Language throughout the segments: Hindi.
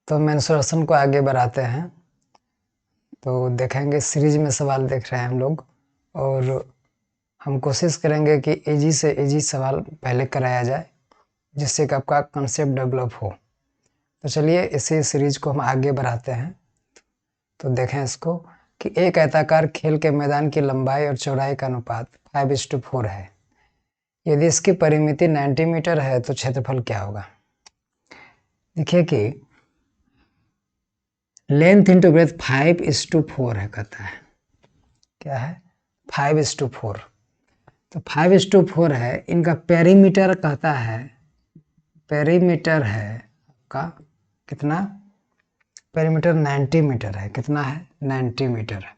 तो मेंसुरेशन को आगे बढ़ाते हैं। तो देखेंगे सीरीज में सवाल देख रहे हैं हम लोग, और हम कोशिश करेंगे कि इजी से इजी सवाल पहले कराया जाए, जिससे कि आपका कंसेप्ट डेवलप हो। तो चलिए इसी सीरीज को हम आगे बढ़ाते हैं। तो देखें इसको कि एक आयताकार खेल के मैदान की लंबाई और चौड़ाई का अनुपात 5:4 है। यदि इसकी परिमिति 90 मीटर है तो क्षेत्रफल क्या होगा। देखिए कि लेंथ इंटू ब्रेथ 5:4 है, कहता है क्या है 5:4। तो 5:4 है, इनका पेरीमीटर कहता है, पेरीमीटर है का कितना, पेरीमीटर 90 मीटर है। कितना है 90 मीटर है।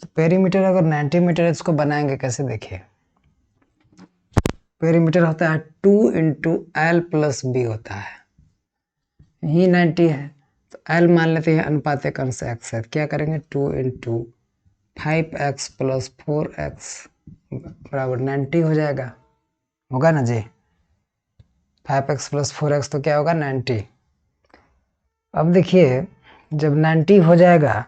तो पेरीमीटर अगर 90 मीटर है, इसको बनाएंगे कैसे, देखिए पेरीमीटर होता है 2 इंटू एल प्लस बी होता है, यही 90 है तो एल मान लेते हैं अनुपातिक अंश एक्स है। क्या करेंगे 2 इंटू 5x प्लस 4x बराबर 90 हो जाएगा, होगा ना जी। 5x प्लस 4x तो क्या होगा 90। अब देखिए जब 90 हो जाएगा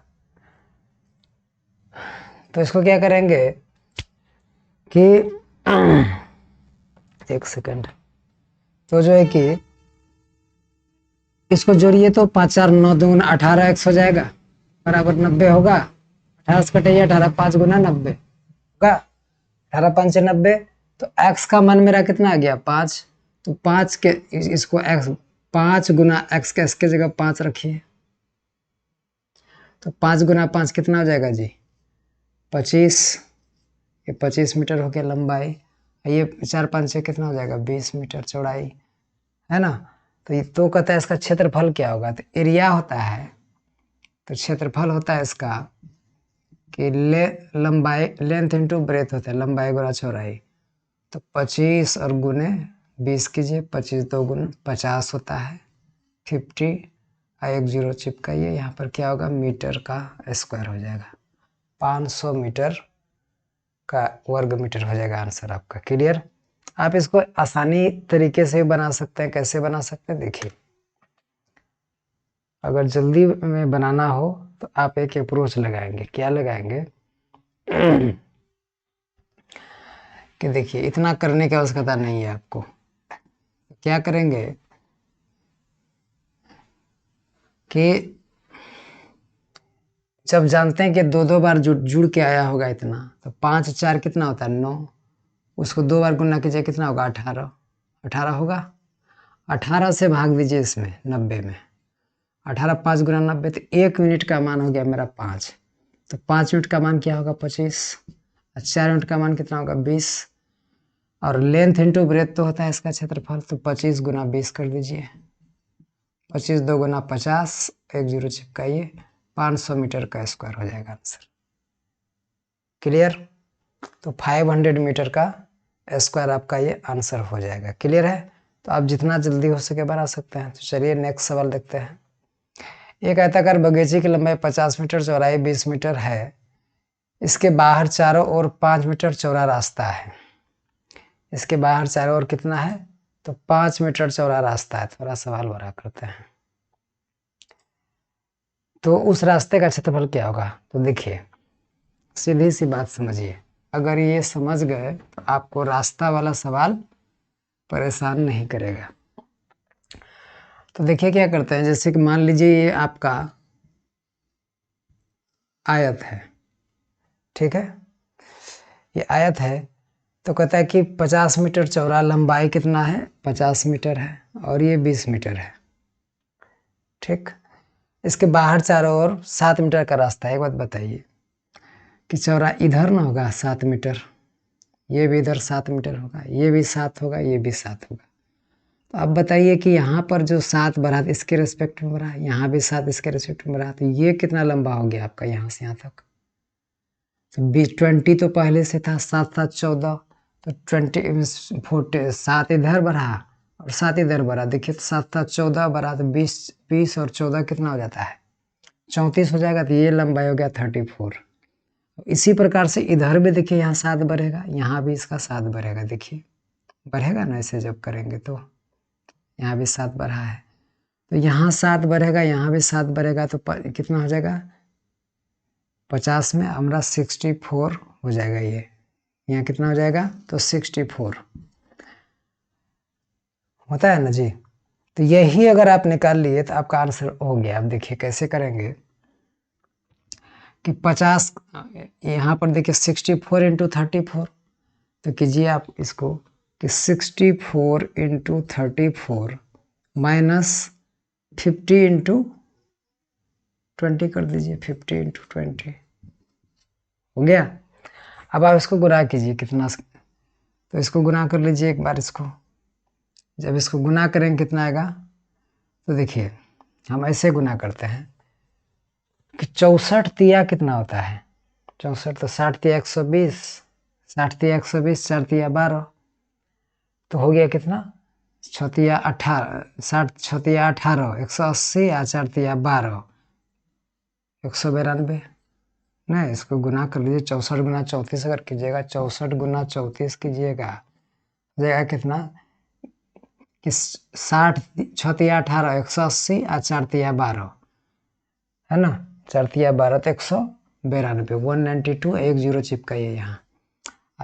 तो इसको क्या करेंगे कि एक सेकंड, तो जो है कि इसको जोड़िए तो 5 4 9 2 18x हो जाएगा बराबर 90 होगा। 18 से कटेगा 18 5 गुना 90 होगा, 18 5 से 90। तो x का मान मेरा कितना आ गया 5। तो 5 के इसको x 5 गुना x के इसके जगह 5 रखिए, तो 5 गुना 5 कितना हो जाएगा जी 25। ये 25 मीटर हो गया लंबाई। ये 4 5 से कितना हो जाएगा 20 मीटर चौड़ाई, है ना। तो ये तो कहता है इसका क्षेत्रफल क्या होगा। तो एरिया होता है, तो क्षेत्रफल होता है इसका कि लंबाई लेंथ इंटू ब्रेथ होता है, लंबाई गुना चौड़ाई। तो 25 और गुने 20 कीजिए, 25 2 गुना 50 होता है 50। एक जीरो चिपकाइए, यहाँ पर क्या होगा मीटर का स्क्वायर हो जाएगा, 500 मीटर का वर्ग मीटर हो जाएगा आंसर आपका। क्लियर। आप इसको आसानी तरीके से बना सकते हैं। कैसे बना सकते हैं देखिए, अगर जल्दी में बनाना हो तो आप एक अप्रोच लगाएंगे। क्या लगाएंगे कि देखिए इतना करने की आवश्यकता नहीं है आपको। क्या करेंगे कि जब जानते हैं कि दो दो बार जुड़ के आया होगा इतना, तो 5 4 कितना होता है 9, उसको 2 बार गुना कीजिए कितना होगा 18, 18 होगा। 18 से भाग दीजिए इसमें 90 में, 18 5 गुना 90, तो 1 मिनट का मान हो गया मेरा 5। तो 5 मिनट का मान क्या होगा 25, और 4 मिनट का मान कितना होगा 20, और लेंथ इंटू ब्रेथ तो होता है इसका क्षेत्रफल। तो 25 गुना 20 कर दीजिए, 25 2 गुना 50, एक जीरो चिपकाइए, 500 मीटर का स्क्वायर हो जाएगा आंसर। क्लियर। तो 500 मीटर का स्क्वायर आपका ये आंसर हो जाएगा। क्लियर है। तो आप जितना जल्दी हो सके बना सकते हैं। तो चलिए नेक्स्ट सवाल देखते हैं। एक आयताकार बगीचे की लंबाई 50 मीटर, चौड़ाई 20 मीटर है। इसके बाहर चारों ओर 5 मीटर चौड़ा रास्ता है। इसके बाहर चारों ओर कितना है, तो 5 मीटर चौड़ा रास्ता है। थोड़ा सवाल बड़ा करते हैं। तो उस रास्ते का क्षेत्रफल क्या होगा। तो देखिए सीधी सी बात समझिए, अगर ये समझ गए तो आपको रास्ता वाला सवाल परेशान नहीं करेगा। तो देखिए क्या करते हैं, जैसे कि मान लीजिए ये आपका आयत है, ठीक है, ये आयत है। तो कहता है कि 50 मीटर चौड़ा, लंबाई कितना है 50 मीटर है, और ये 20 मीटर है, ठीक। इसके बाहर चारों ओर 7 मीटर का रास्ता है। एक बात बताइए कि चौड़ा इधर ना होगा 7 मीटर, ये भी इधर 7 मीटर होगा, ये भी 7 होगा, ये भी 7 होगा। तो अब बताइए कि यहाँ पर जो 7 बढ़ा इसके रेस्पेक्ट में बढ़ा, यहाँ भी 7 इसके रेस्पेक्ट में बढ़ा, तो ये कितना लंबा हो गया आपका यहाँ से यहाँ तक। तो 20 तो पहले से था, 7 7 14, तो 20 40 7 इधर बढ़ा और 7 इधर बढ़ा। देखिए तो 7 7 14 बढ़ा, तो 20 और 14 कितना हो जाता है 34 हो जाएगा। तो ये लंबाई हो गया 34। इसी प्रकार से इधर भी देखिए यहाँ 7 बढ़ेगा, यहाँ भी इसका 7 बढ़ेगा। देखिए बढ़ेगा ना ऐसे जब करेंगे तो यहाँ भी 7 बढ़ा है, तो यहाँ 7 बढ़ेगा, यहाँ भी 7 बढ़ेगा, तो कितना हो जाएगा 50 में हमारा 64 हो जाएगा। ये यहाँ कितना हो जाएगा, तो 64 होता है ना जी। तो यही अगर आप निकाल लिए तो आपका आंसर हो गया। अब देखिए कैसे करेंगे कि 50 यहाँ पर देखिए 64 इंटू 34, तो कीजिए आप इसको कि 64 इंटू 34 माइनस 50 इंटू 20 कर दीजिए, 50 इंटू 20 हो गया। अब आप इसको गुणा कीजिए कितना, तो इसको गुणा कर लीजिए एक बार इसको। जब इसको गुणा करेंगे कितना आएगा, तो देखिए हम ऐसे गुणा करते हैं कि 64 तिया कितना होता है, 64 तो 60 तिया 120, 60 तिया 120, 4 तिया 12, तो हो गया कितना 6 तिया 18, 60 6 तिया 18, 180 या 4 तिया 12, 192। नहीं, इसको गुना कर लीजिए, 64 गुना 34 अगर कीजिएगा, 64 गुना 34 कीजिएगा, हो जाएगा कितना कि 60 6 तिया 18, 180 और 4 तिया 12 है ना, 4 तिया 12 तो 192, 192, एक जीरो चिपकाइए यहाँ।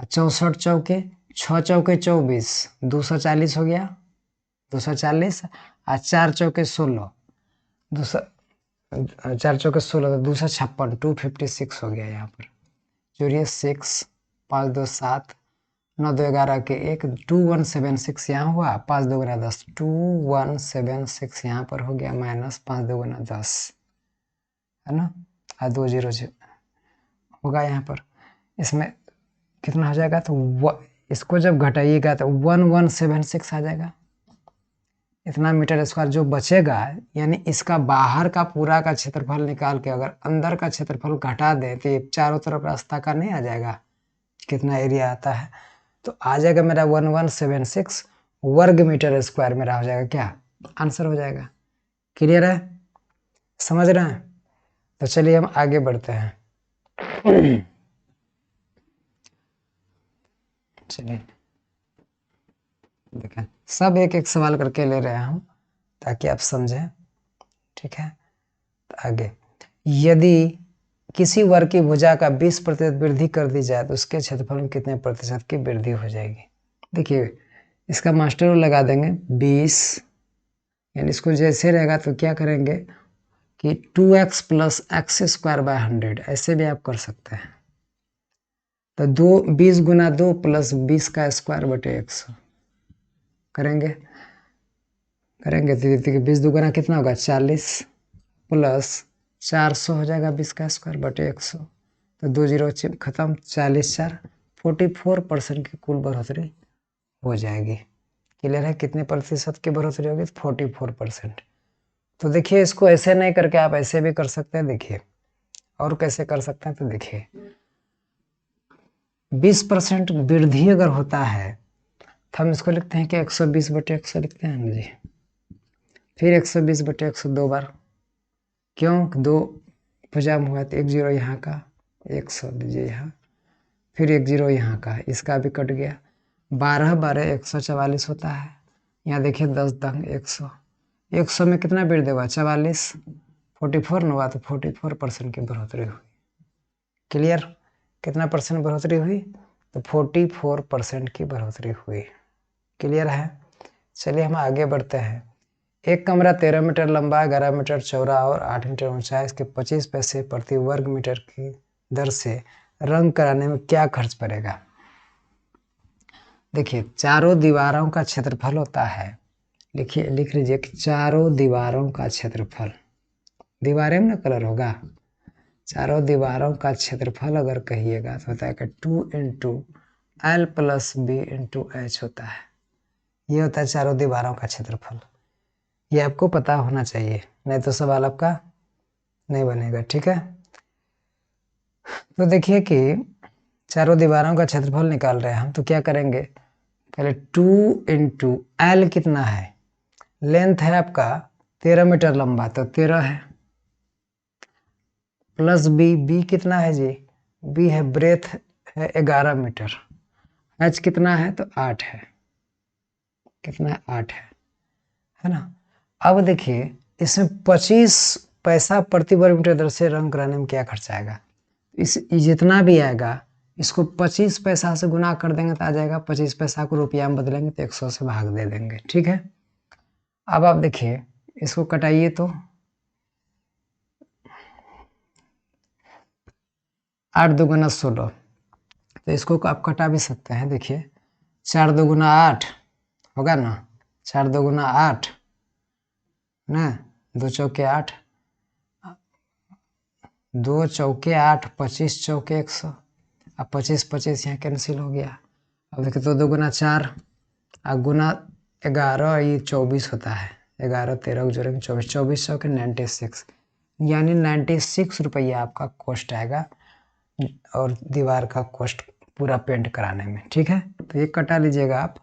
64 चौके 6 चौके 24, 240 हो गया, 240 और 4 चौके 16, 4 चौके 16 तो 256, 256 हो गया यहाँ पर। जोड़िए 6, 5 2 7, 9 2 11 के 1, 2176 यहाँ हुआ, 5 2 गुना 10, 2176 यहाँ पर हो गया, माइनस 5 2 गुना 10 है ना, और 2 जीरो होगा यहाँ पर। इसमें कितना हो जाएगा, तो इसको जब घटाइएगा तो 1176 आ जाएगा, इतना मीटर स्क्वायर जो बचेगा। यानी इसका बाहर का पूरा का क्षेत्रफल निकाल के अगर अंदर का क्षेत्रफल घटा दें तो ये चारों तरफ रास्ता का नहीं आ जाएगा, कितना एरिया आता है, तो आ जाएगा मेरा 1176 वर्ग मीटर स्क्वायर मेरा हो जाएगा, क्या आंसर हो जाएगा। क्लियर है, समझ रहे हैं। तो चलिए हम आगे बढ़ते हैं। चलिए देखें, सब एक एक सवाल करके ले रहे हैं हम ताकि आप समझें, ठीक है। तो आगे, यदि किसी वर्ग की भुजा का 20% वृद्धि कर दी जाए तो उसके क्षेत्रफल में कितने प्रतिशत की वृद्धि हो जाएगी। देखिए इसका मास्टर लगा देंगे 20, यानी इसको जैसे रहेगा तो क्या करेंगे कि 2x plus x square by 100, ऐसे भी आप कर सकते हैं। तो 20 गुना 2 प्लस 20 का स्क्वायर बटे 100 करेंगे तो 20 दुगुना कितना होगा 40 प्लस 400 हो जाएगा 20 का स्क्वायर बटे 100, तो 2 जीरो खत्म, 40 4 44% की कुल बढ़ोतरी हो जाएगी। क्लियर है, कितने प्रतिशत की बढ़ोतरी होगी, 44%। तो देखिए इसको ऐसे नहीं करके आप ऐसे भी कर सकते हैं। देखिए और कैसे कर सकते हैं, तो देखिए 20% वृद्धि अगर होता है तो हम इसको लिखते हैं कि 120 बटे 100 लिखते हैं ना जी, फिर 120 बटे 100 दो बार, क्यों, 2 भुजा में हुआ तो 1 जीरो यहाँ का 100 दीजिए यहाँ, फिर 1 जीरो यहाँ का, इसका भी कट गया, 12 12 144 होता है। यहाँ देखिए 10 दंग 100, 100 में कितना वृद्धि हुआ 44, 44 न हुआ तो 44% की बढ़ोतरी हुई। क्लियर, कितना परसेंट बढ़ोतरी हुई, तो 44% की बढ़ोतरी हुई। क्लियर है। चलिए हम आगे बढ़ते हैं। एक कमरा 13 मीटर लंबा, 11 मीटर चौड़ा और 8 मीटर ऊंचा है, इसके 25 पैसे प्रति वर्ग मीटर की दर से रंग कराने में क्या खर्च पड़ेगा। देखिए चारों दीवारों का क्षेत्रफल होता है, लिखिए लिख लीजिए कि चारों दीवारों का क्षेत्रफल, दीवारें में ना कलर होगा, चारों दीवारों का क्षेत्रफल अगर कहिएगा तो होता है कि 2 into L plus B into H होता है। ये होता है चारों दीवारों का क्षेत्रफल, ये आपको पता होना चाहिए, नहीं तो सवाल आपका नहीं बनेगा, ठीक है। तो देखिए कि चारों दीवारों का क्षेत्रफल निकाल रहे हैं हम, तो क्या करेंगे, पहले 2 इंटू एल कितना है, लेंथ है आपका 13 मीटर लंबा तो 13 है, प्लस बी, बी कितना है जी, बी है ब्रेथ है 11 मीटर, एच कितना है तो 8 है, कितना है 8 है, है ना। अब देखिए इसमें 25 पैसा प्रति वर्ग मीटर दर से रंग कराने में क्या खर्चा आएगा। इस जितना भी आएगा इसको 25 पैसा से गुना कर देंगे तो आ जाएगा 25 पैसा को रुपया में बदलेंगे तो 100 से भाग दे देंगे। ठीक है, अब आप देखिए इसको कटाइए तो 8 2 16, तो इसको आप कटा भी सकते हैं। देखिए 4 2 8 होगा ना, 4 2 8 ना, 2 चौके 8, 2 चौके 8, 25 चौके 100, अब 25 25 यहाँ कैंसिल हो गया। अब देखिए 2 2 4 और गुना 11, ये 24 होता है। 11 13 जोड़ेंगे 24, 24 चौके 96, यानी 96 रुपया आपका कॉस्ट आएगा और दीवार का कॉस्ट पूरा पेंट कराने में। ठीक है, तो ये कटा लीजिएगा आप।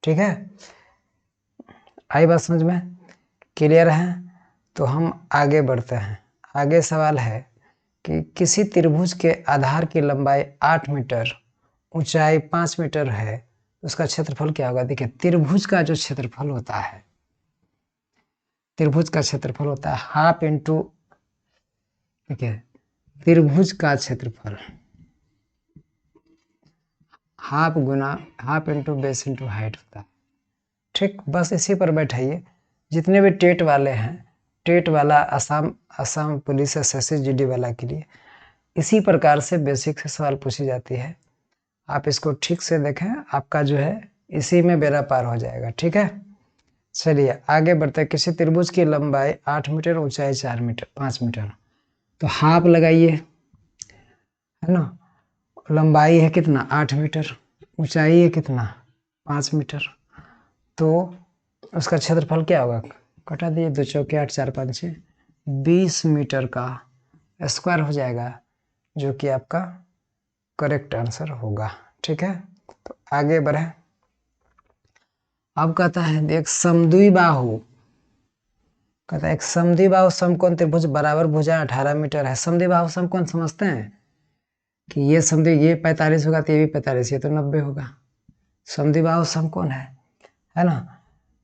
ठीक है, आई बात समझ में, क्लियर है। तो हम आगे बढ़ते हैं। आगे सवाल है कि किसी त्रिभुज के आधार की लंबाई 8 मीटर, ऊंचाई 5 मीटर है, उसका क्षेत्रफल क्या होगा। देखिए त्रिभुज का जो क्षेत्रफल होता है, त्रिभुज का क्षेत्रफल होता है हाफ इंटू, देखिए त्रिभुज का क्षेत्रफल half into base into height होता है। ठीक, बस इसी पर बैठाइए। जितने भी टेट वाले हैं, टेट वाला असम पुलिस एसएससी जीडी वाला के लिए इसी प्रकार से बेसिक से सवाल पूछी जाती है। आप इसको ठीक से देखें, आपका जो है इसी में बेड़ा पार हो जाएगा। ठीक है, चलिए आगे बढ़ते हैं। किसी त्रिभुज की लंबाई 8 मीटर, ऊंचाई 4 मीटर 5 मीटर, तो हाफ लगाइए, है ना। लंबाई है कितना 8 मीटर, ऊंचाई है कितना 5 मीटर, तो उसका क्षेत्रफल क्या होगा, कटा दिए 2 चौके 8 4 5 6, 20 मीटर का स्क्वायर हो जाएगा, जो कि आपका करेक्ट आंसर होगा। ठीक है, तो आगे बढ़े। अब कहता है देख समद्विबाहु, कहता है एक समद्विबाहु समकोण त्रिभुज बराबर भुजा 18 मीटर है। समद्विबाहु समकोण समझते हैं कि ये समद्वि, ये 45 होगा तो ये भी 45, ये तो 90 होगा। समद्विबाहु समकोण है ना,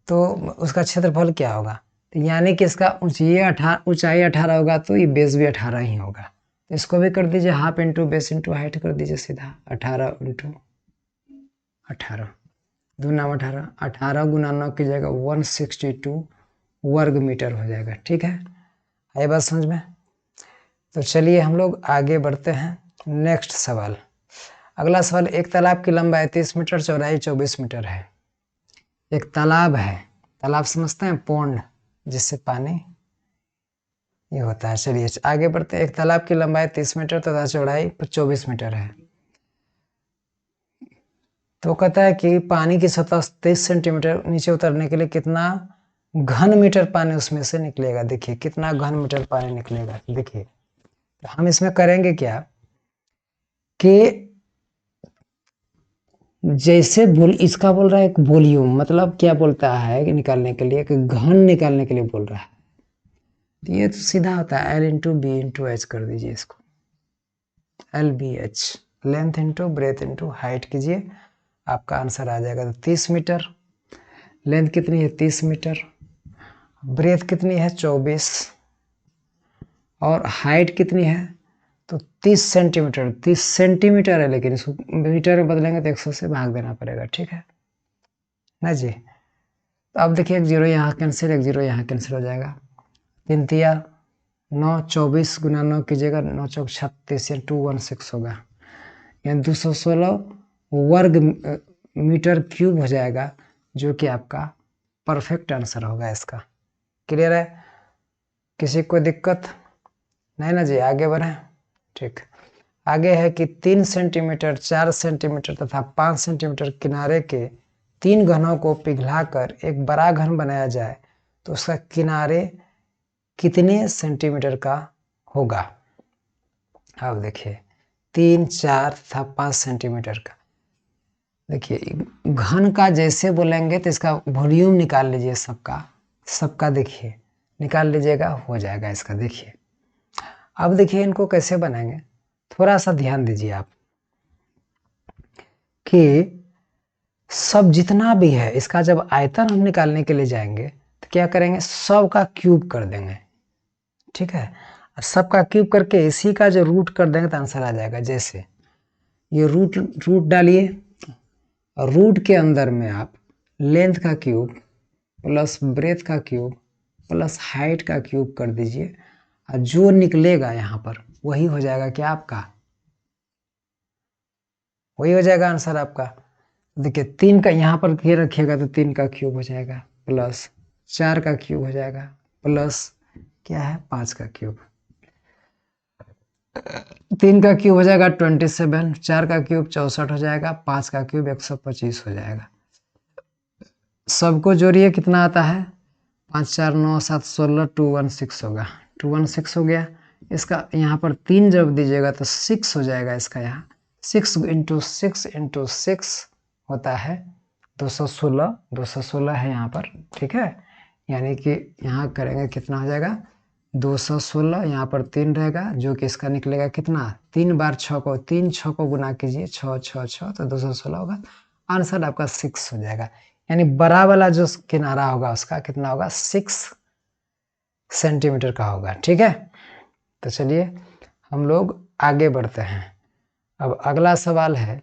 तो उसका क्षेत्रफल क्या होगा, तो यानी कि इसका ऊंचाई 18 होगा तो ये बेस भी 18 ही होगा। तो इसको भी कर दीजिए half into base into height कर दीजिए सीधा, 18 इंटू 18, 2 9 18, 18 गुना 9 की जगह 162 वर्ग मीटर हो जाएगा। ठीक है, आई बात समझ में। तो चलिए हम लोग आगे बढ़ते हैं। नेक्स्ट सवाल, अगला सवाल, एक तालाब की लंबाई 30 मीटर, चौड़ाई 24 मीटर है। एक तालाब है, तालाब समझते हैं, पौंड जिससे पानी ये होता है। चलिए आगे बढ़ते हैं। एक तालाब की लंबाई 30 मीटर तथा चौड़ाई 24 मीटर है। तो कहता है कि पानी की सतह 23 सेंटीमीटर नीचे उतरने के लिए कितना घन मीटर पानी उसमें से निकलेगा। देखिए कितना घन मीटर पानी निकलेगा। देखिए तो हम इसमें करेंगे क्या कि जैसे इसका बोल रहा है एक वॉल्यूम, मतलब क्या बोलता है कि निकालने के लिए, कि घन निकालने के लिए बोल रहा है। तो ये तो सीधा होता है L into B into H कर दीजिए इसको, L B H, length into breadth into height कीजिए, आपका आंसर आ जाएगा। तो 30 मीटर, लेंथ कितनी है 30 मीटर, ब्रेथ कितनी है 24, और हाइट कितनी है तो 30 सेंटीमीटर। 30 सेंटीमीटर है, लेकिन इसको मीटर में बदलेंगे तो 100 से भाग देना पड़ेगा। ठीक है ना जी। तो अब देखिए एक जीरो यहाँ कैंसिल, एक जीरो यहाँ कैंसिल हो जाएगा। 3 तिया 9, 24 गुना 9 कीजिएगा, 9 चौक 36, 216 होगा, यानी 216 वर्ग मीटर क्यूब हो जाएगा, जो कि आपका परफेक्ट आंसर होगा इसका। क्लियर है, किसी को दिक्कत नहीं ना जी, आगे बढ़े। ठीक, आगे है कि 3 सेंटीमीटर, 4 सेंटीमीटर तथा 5 सेंटीमीटर किनारे के 3 घनों को पिघलाकर एक बड़ा घन बनाया जाए तो उसका किनारे कितने सेंटीमीटर का होगा। अब देखिए 3 4 तथा 5 सेंटीमीटर का, देखिए घन का जैसे बोलेंगे तो इसका वॉल्यूम निकाल लीजिए, सबका देखिए निकाल लीजिएगा, हो जाएगा इसका। देखिए अब देखिए इनको कैसे बनाएंगे, थोड़ा सा ध्यान दीजिए आप कि सब जितना भी है इसका जब आयतन हम निकालने के लिए जाएंगे तो क्या करेंगे, सब का क्यूब कर देंगे, ठीक है। और सब का क्यूब करके इसी का जो रूट कर देंगे तो आंसर आ जाएगा। जैसे ये रूट डालिए, और रूट के अंदर में आप लेंथ का क्यूब प्लस ब्रेथ का क्यूब प्लस हाइट का क्यूब कर दीजिए, और जो निकलेगा यहाँ पर वही हो जाएगा क्या आपका, वही हो जाएगा आंसर आपका। देखिए 3 का यहाँ पर ये रखिएगा तो 3 का क्यूब हो जाएगा, प्लस 4 का क्यूब हो जाएगा, प्लस क्या है 5 का क्यूब। 3 का क्यूब हो जाएगा 27, 4 का क्यूब 64 हो जाएगा, 5 का क्यूब 125 हो जाएगा। सबको जोड़िए कितना आता है, 5 4 9 7 16 216 होगा, 216 हो गया। इसका यहाँ पर 3 जब दीजिएगा तो 6 हो जाएगा इसका, यहाँ 6 इंटू 6 होता है 216, 216 है यहाँ पर, ठीक है। यानी कि यहाँ करेंगे कितना हो जाएगा 216, यहाँ पर 3 रहेगा जो कि इसका निकलेगा कितना, 3 बार 6 को 3 6 को गुना कीजिए, 6 6 6 तो 216 होगा। आंसर आपका 6 हो जाएगा। यानी बड़ा वाला जो किनारा होगा उसका कितना होगा, 6 सेंटीमीटर का होगा, ठीक है। तो चलिए हम लोग आगे बढ़ते हैं। अब अगला सवाल है,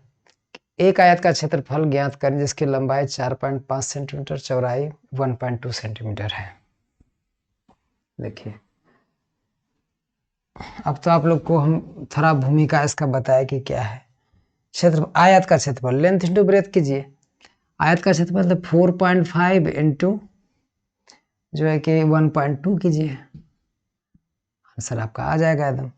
एक आयत का क्षेत्रफल ज्ञात करें जिसकी लंबाई 4.5 सेंटीमीटर, चौड़ाई 1.2 सेंटीमीटर है। देखिए अब तो आप लोग को हम थोड़ा भूमिका इसका बताया कि क्या है। क्षेत्र आयत का क्षेत्रफल लेंथ इंटू ब्रेथ कीजिए। आयत का क्षेत्रफल तो 4.5 इंटू जो है कि 1.2 कीजिए, आंसर आपका आ जाएगा एकदम,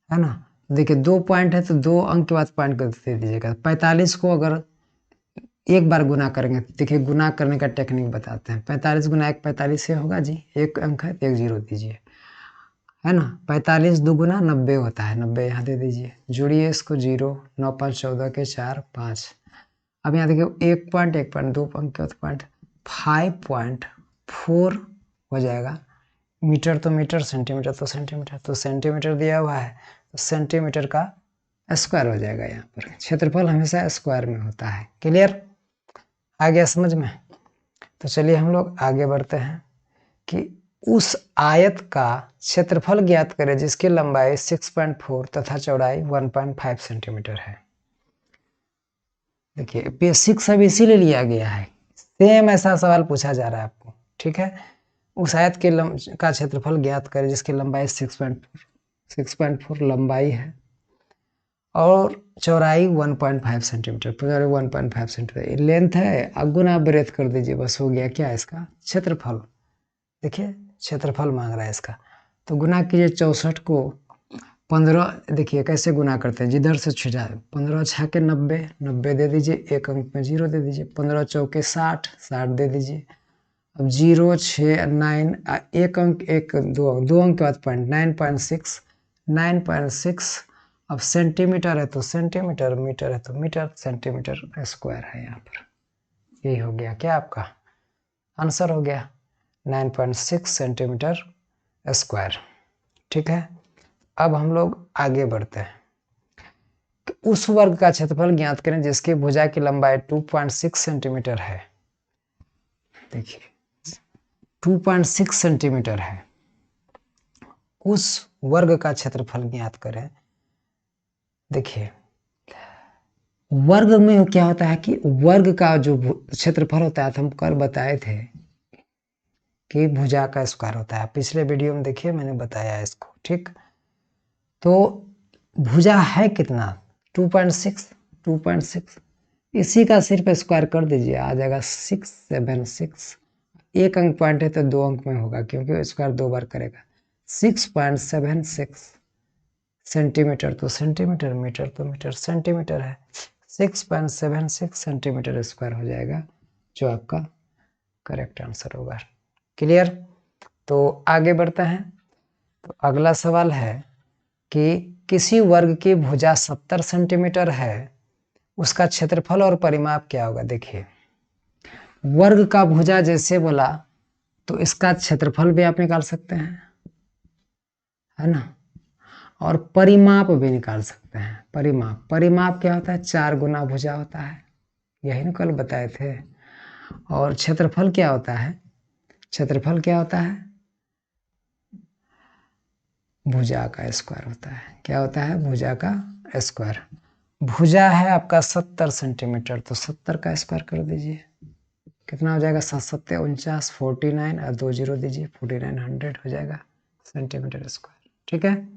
है ना। देखिए 2 पॉइंट है तो 2 अंक के बाद पॉइंट कर दे दीजिएगा। 45 को अगर एक बार गुना करेंगे, देखिए गुना करने का टेक्निक बताते हैं। 45 गुना 1 45 से होगा जी, एक अंक है तो 1 0 दीजिए, है ना। 45 2 गुना 90 होता है, 90 यहाँ दे दीजिए, जोड़िए इसको 0 9 5 14 के 4 5। अब यहाँ देखिए 1 पॉइंट 1 पॉइंट 2 अंक के पॉइंट 5.4 हो जाएगा। मीटर तो मीटर, सेंटीमीटर तो सेंटीमीटर, तो सेंटीमीटर दिया हुआ है तो सेंटीमीटर का स्क्वायर हो जाएगा। यहाँ पर क्षेत्रफल हमेशा स्क्वायर में होता है। क्लियर, आ गया समझ में। तो चलिए हम लोग आगे बढ़ते हैं कि उस आयत का क्षेत्रफल ज्ञात करें जिसकी लंबाई 6.4 तथा चौड़ाई 1.5 सेंटीमीटर है। देखिए बेसिक सब इसीलिए लिया गया है, सेम ऐसा सवाल पूछा जा रहा है आपको, ठीक है। उस आयत के का क्षेत्रफल ज्ञात करें जिसकी लंबाई 6.4 लंबाई है और चौड़ाई 1.5 सेंटीमीटर, पूरा 1.5 सेंटीमीटर लेंथ है। अब गुना ब्रेथ कर दीजिए, बस हो गया क्या इसका क्षेत्रफल। देखिए क्षेत्रफल मांग रहा है इसका, तो गुना कीजिए 64 को 15। देखिए कैसे गुना करते हैं, जिधर से छुटा 15 6 के 90, 90 दे दीजिए, एक अंक में 0 दे दीजिए, 15 चौके 60, 60 दे दीजिए। अब 0 6 9 एक अंक, एक दो अंक के बाद पॉइंट 9.6, 9.6। अब सेंटीमीटर है तो सेंटीमीटर, मीटर है तो मीटर, सेंटीमीटर स्क्वायर है यहाँ पर। यही हो गया क्या आपका आंसर, हो गया 9.6 सेंटीमीटर स्क्वायर, ठीक है। अब हम लोग आगे बढ़ते हैं कि उस वर्ग का क्षेत्रफल ज्ञात करें जिसकी भुजा की लंबाई 2.6 सेंटीमीटर है। देखिए 2.6 सेंटीमीटर है, उस वर्ग का क्षेत्रफल ज्ञात करें। देखिए वर्ग में क्या होता है कि वर्ग का जो क्षेत्रफल होता है, तो हम कल बताए थे कि भुजा का स्क्वायर होता है, पिछले वीडियो में देखिए मैंने बताया इसको, ठीक। तो भुजा है कितना 2.6, इसी का सिर्फ स्क्वायर कर दीजिए, आ जाएगा 676। एक अंक पॉइंट है तो 2 अंक में होगा क्योंकि स्क्वायर 2 बार करेगा। 6.76 सेंटीमीटर तो सेंटीमीटर, मीटर तो मीटर, सेंटीमीटर है 6.76 सेंटीमीटर स्क्वायर हो जाएगा, जो आपका करेक्ट आंसर होगा। क्लियर, तो आगे बढ़ते हैं। तो अगला सवाल है कि किसी वर्ग की भुजा 70 सेंटीमीटर है, उसका क्षेत्रफल और परिमाप क्या होगा। देखिए वर्ग का भुजा जैसे बोला तो इसका क्षेत्रफल भी आप निकाल सकते हैं, है ना, और परिमाप भी निकाल सकते हैं। परिमाप क्या होता है, 4 गुना भुजा होता है, यही ना कल बताए थे। और क्षेत्रफल क्या होता है, क्षेत्रफल क्या होता है? भुजा का स्क्वायर होता है। क्या होता है? भुजा का स्क्वायर। भुजा है आपका 70 सेंटीमीटर, तो 70 का स्क्वायर कर दीजिए, कितना हो जाएगा? 7 7 49, 49 और 2 जीरो दीजिए, 4900 हो जाएगा सेंटीमीटर स्क्वायर। ठीक है,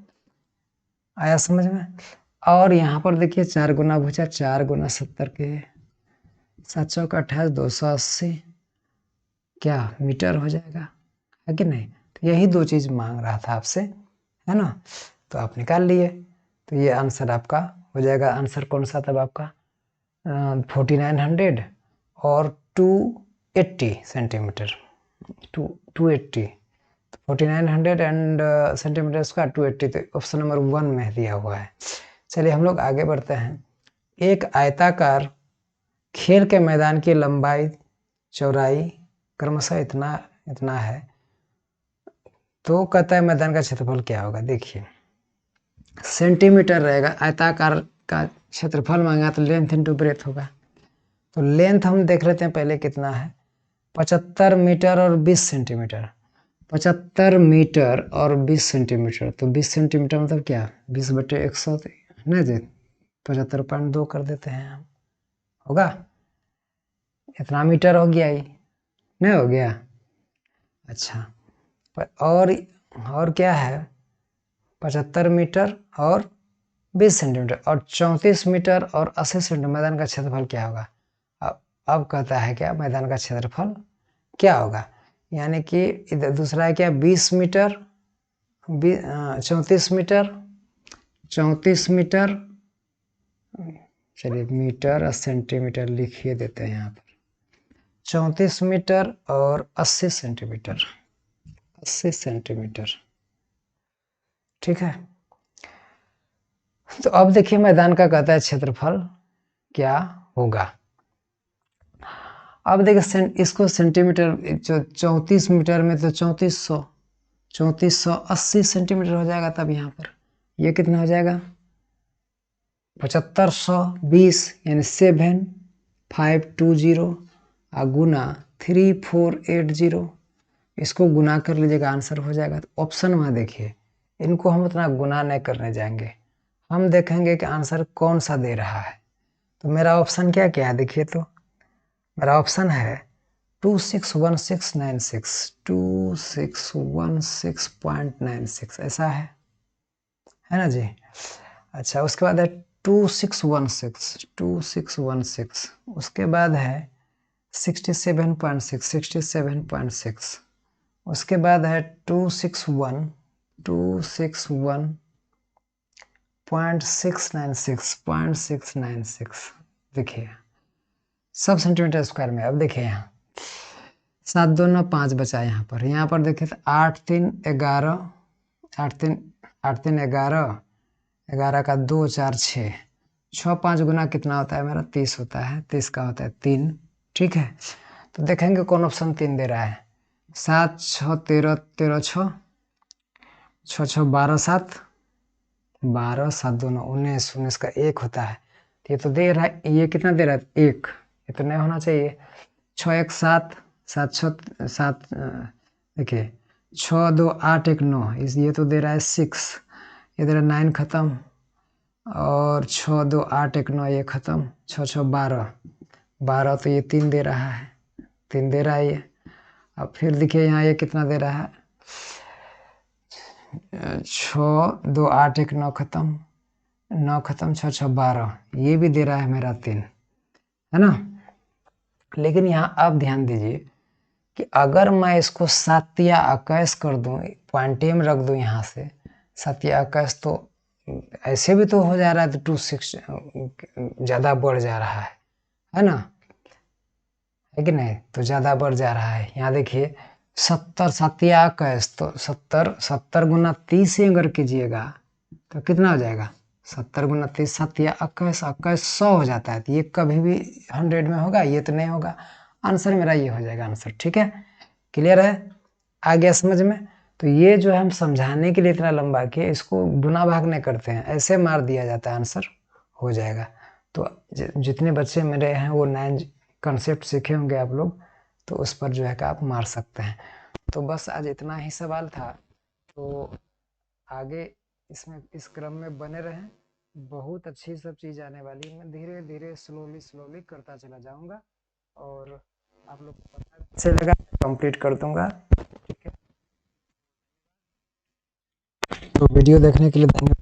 आया समझ में? और यहाँ पर देखिए 4 गुना भुजा, 4 गुना 70 के 7 चौक 28, 280 क्या मीटर हो जाएगा, है कि नहीं? तो यही दो चीज़ मांग रहा था आपसे, है ना? तो आप निकाल लिए, तो ये आंसर आपका हो जाएगा। आंसर कौन सा था आपका? 4900 और 280 सेंटीमीटर, 280, 4900 एंड सेंटीमीटर स्क्वायर 280, तो ऑप्शन नंबर 1 में दिया हुआ है। चलिए हम लोग आगे बढ़ते हैं। एक आयताकार खेल के मैदान की लंबाई चौड़ाई क्रमशः इतना इतना है, तो कहता है मैदान का क्षेत्रफल क्या होगा। देखिए सेंटीमीटर रहेगा, आयताकार का क्षेत्रफल मांगा तो लेंथ इंटू ब्रेथ होगा। तो लेंथ हम देख लेते हैं पहले कितना है, 75 मीटर और 20 सेंटीमीटर। 75 मीटर और 20 सेंटीमीटर, तो 20 सेंटीमीटर मतलब क्या, 20/100 नहीं जी, 75.2 कर देते हैं हम, होगा? इतना मीटर हो गया, ही नहीं हो गया? अच्छा, और क्या है, 75 मीटर और 20 सेंटीमीटर और 34 मीटर और 80 सेंटीमीटर, मैदान का क्षेत्रफल क्या होगा? अब कहता है क्या मैदान का क्षेत्रफल क्या होगा, यानी कि इधर दूसरा है क्या, 20 मीटर, 34 मीटर, 34 मीटर, चलिए मीटर और सेंटीमीटर लिखिए देते हैं यहाँ पर, 34 मीटर और 80 सेंटीमीटर, 80 सेंटीमीटर। ठीक है, तो अब देखिए मैदान का कहता है क्षेत्रफल क्या होगा। अब देखिए इसको सेंटीमीटर, जो 34 मीटर में तो 3480 सेंटीमीटर हो जाएगा, तब यहाँ पर ये कितना हो जाएगा, 7520 यानी 7520 गुना 3480, इसको गुना कर लीजिएगा, आंसर हो जाएगा। तो ऑप्शन में देखिए, इनको हम उतना गुना नहीं करने जाएंगे, हम देखेंगे कि आंसर कौन सा दे रहा है। तो मेरा ऑप्शन क्या क्या है, देखिए तो मेरा ऑप्शन है 261696, 2616.96 ऐसा है ना जी? अच्छा, उसके बाद है 2616, उसके बाद है 67.6, उसके बाद है 261.696, देखिए सब सेंटीमीटर स्क्वायर में। अब देखिए यहाँ 7 2 9 5 बचा, यहाँ पर देखिए तो 8 3 11, 8 3 11, 11 का 2 4 6, 6 5 गुना कितना होता है मेरा, 30 होता है, 30 का होता है 3। ठीक है, तो देखेंगे कौन ऑप्शन 3 दे रहा है। 7 6 13 13 6 6 6 12 7 12 7 2 9 19, 19 का 1 होता है, ये तो दे रहा है, ये कितना दे रहा है 1, ये तो नहीं होना चाहिए। 6 1 7 7 6 7, देखिए 6 2 8 1 9, इस ये तो दे रहा है 6, ये दे रहा है 9 खत्म, और 6 2 8 1 9 ये खत्म, 6 6 12 12, तो ये 3 दे रहा है, 3 दे रहा है ये। अब फिर देखिए यहाँ ये कितना दे रहा है, 6 2 8 1 9 खत्म, 9 खत्म, 6 6 12, ये भी दे रहा है मेरा 3, है ना? लेकिन यहाँ आप ध्यान दीजिए कि अगर मैं इसको सत्या अकैस कर दूं, पॉइंटे में रख दूं यहाँ से सत्या अकैस, तो ऐसे भी तो हो जा रहा है, तो 26 ज़्यादा बढ़ जा रहा है ना, है कि नहीं? तो ज़्यादा बढ़ जा रहा है। यहाँ देखिए 70 सत्या अकैस, तो 70 गुना 30 से अगर कीजिएगा तो कितना हो जाएगा, 70 गुना 30 सत्या अकैस, 100 हो जाता है, तो ये कभी भी 100 में होगा, ये तो नहीं होगा। आंसर मेरा ये हो जाएगा आंसर। ठीक है, क्लियर है, आ गया समझ में? तो ये जो है हम समझाने के लिए इतना लंबा किया, इसको गुना भाग नहीं करते हैं, ऐसे मार दिया जाता है, आंसर हो जाएगा। तो जितने बच्चे मेरे हैं वो 9 कंसेप्ट सीखे होंगे आप लोग, तो उस पर जो है कि आप मार सकते हैं। तो बस आज इतना ही सवाल था। तो आगे इसमें इस क्रम में बने रहें, बहुत अच्छी सब चीज़ आने वाली है। मैं धीरे धीरे स्लोली स्लोली करता चला जाऊंगा और आप लोग को पता अच्छे लगा कंप्लीट कर दूंगा। ठीक है, तो वीडियो देखने के लिए धन्यवाद।